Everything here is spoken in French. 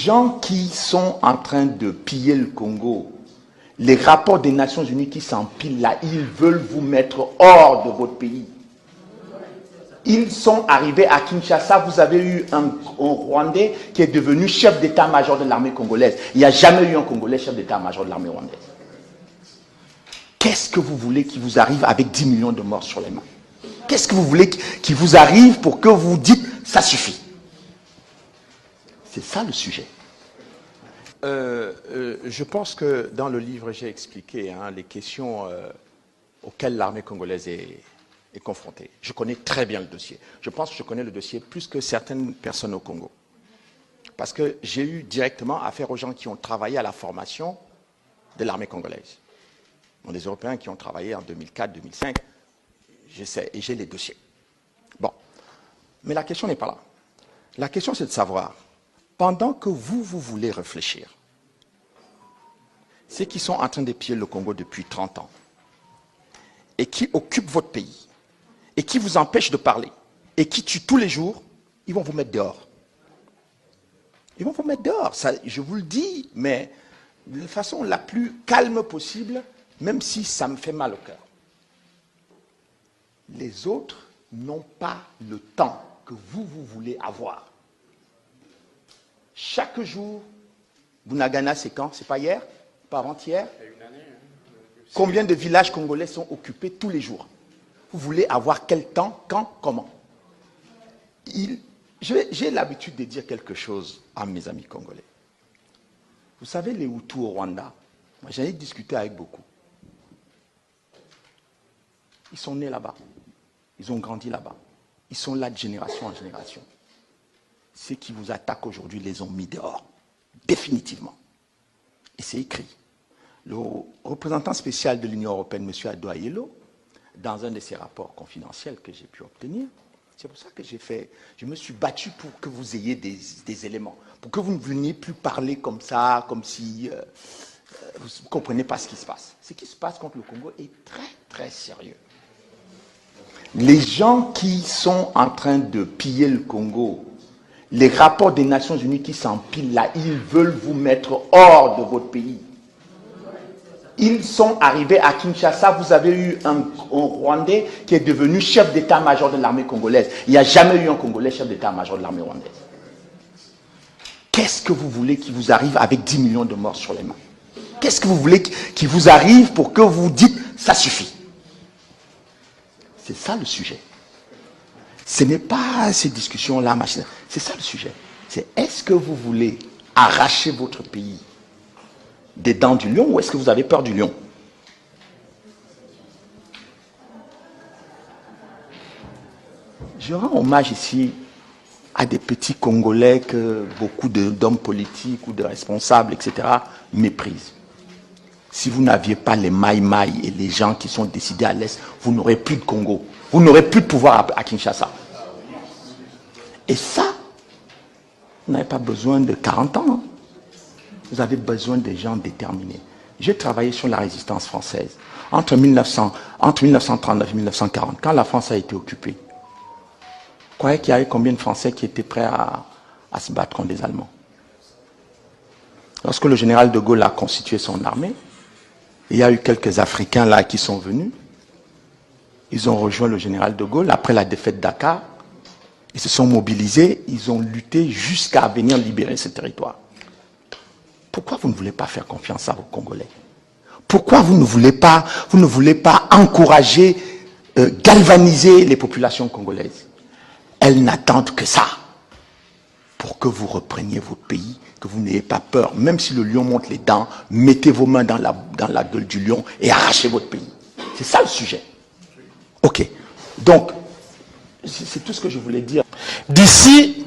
gens qui sont en train de piller le Congo, les rapports des Nations Unies qui s'empilent là, ils veulent vous mettre hors de votre pays. Ils sont arrivés à Kinshasa, vous avez eu un Rwandais qui est devenu chef d'état-major de l'armée congolaise. Il n'y a jamais eu un Congolais chef d'état-major de l'armée rwandaise. Qu'est-ce que vous voulez qui vous arrive avec 10 millions de morts sur les mains? Qu'est-ce que vous voulez qui vous arrive pour que vous dites « ça suffit » ? C'est ça le sujet. Je pense que dans le livre, j'ai expliqué les questions auxquelles l'armée congolaise est confrontée. Je connais très bien le dossier. Je pense que je connais le dossier plus que certaines personnes au Congo. Parce que j'ai eu directement affaire aux gens qui ont travaillé à la formation de l'armée congolaise. Bon, des Européens qui ont travaillé en 2004, 2005, je sais, et j'ai les dossiers. Bon, mais la question n'est pas là. La question, c'est de savoir, pendant que vous voulez réfléchir, ceux qui sont en train de piller le Congo depuis 30 ans, et qui occupent votre pays, et qui vous empêchent de parler, et qui tuent tous les jours, ils vont vous mettre dehors. Ils vont vous mettre dehors, ça, je vous le dis, mais de façon la plus calme possible, même si ça me fait mal au cœur. Les autres n'ont pas le temps que vous voulez avoir. Chaque jour, Bunagana, c'est quand? C'est pas hier? Pas avant-hier? Combien de villages congolais sont occupés tous les jours? Vous voulez avoir quel temps, quand, comment? J'ai l'habitude de dire quelque chose à mes amis congolais. Vous savez, les Hutus au Rwanda, moi j'en ai discuté avec beaucoup. Ils sont nés là-bas. Ils ont grandi là-bas. Ils sont là de génération en génération. Ceux qui vous attaquent aujourd'hui les ont mis dehors. Définitivement. Et c'est écrit. Le représentant spécial de l'Union européenne, M. Adoayelo, dans un de ses rapports confidentiels que j'ai pu obtenir, c'est pour ça que je me suis battu pour que vous ayez des éléments, pour que vous ne veniez plus parler comme ça, comme si vous ne comprenez pas ce qui se passe. Ce qui se passe contre le Congo est très, très sérieux. Les gens qui sont en train de piller le Congo, les rapports des Nations Unies qui s'empilent là, ils veulent vous mettre hors de votre pays. Ils sont arrivés à Kinshasa, vous avez eu un Rwandais qui est devenu chef d'état-major de l'armée congolaise. Il n'y a jamais eu un Congolais chef d'état-major de l'armée rwandaise. Qu'est-ce que vous voulez qui vous arrive avec 10 millions de morts sur les mains? Qu'est-ce que vous voulez qui vous arrive pour que vous dites « ça suffit » ? C'est ça le sujet. Ce n'est pas ces discussions-là, machin. C'est ça le sujet. C'est est-ce que vous voulez arracher votre pays des dents du lion ou est-ce que vous avez peur du lion? Je rends hommage ici à des petits Congolais que beaucoup d'hommes politiques ou de responsables, etc., méprisent. Si vous n'aviez pas les Maï-Maï et les gens qui sont décidés à l'Est, vous n'aurez plus de Congo. Vous n'aurez plus de pouvoir à Kinshasa. Et ça, vous n'avez pas besoin de 40 ans. Hein. Vous avez besoin de gens déterminés. J'ai travaillé sur la résistance française. Entre 1939 et 1940, quand la France a été occupée, vous croyez qu'il y avait combien de Français qui étaient prêts à se battre contre les Allemands? Lorsque le général de Gaulle a constitué son armée, il y a eu quelques Africains là qui sont venus. Ils ont rejoint le général de Gaulle après la défaite de Dakar. Ils se sont mobilisés, ils ont lutté jusqu'à venir libérer ce territoire. Pourquoi vous ne voulez pas faire confiance à vos Congolais? Pourquoi vous ne voulez pas encourager, galvaniser les populations congolaises? Elles n'attendent que ça pour que vous repreniez votre pays, que vous n'ayez pas peur. Même si le lion monte les dents, mettez vos mains dans la gueule du lion et arrachez votre pays. C'est ça le sujet. Ok. Donc, c'est tout ce que je voulais dire. D'ici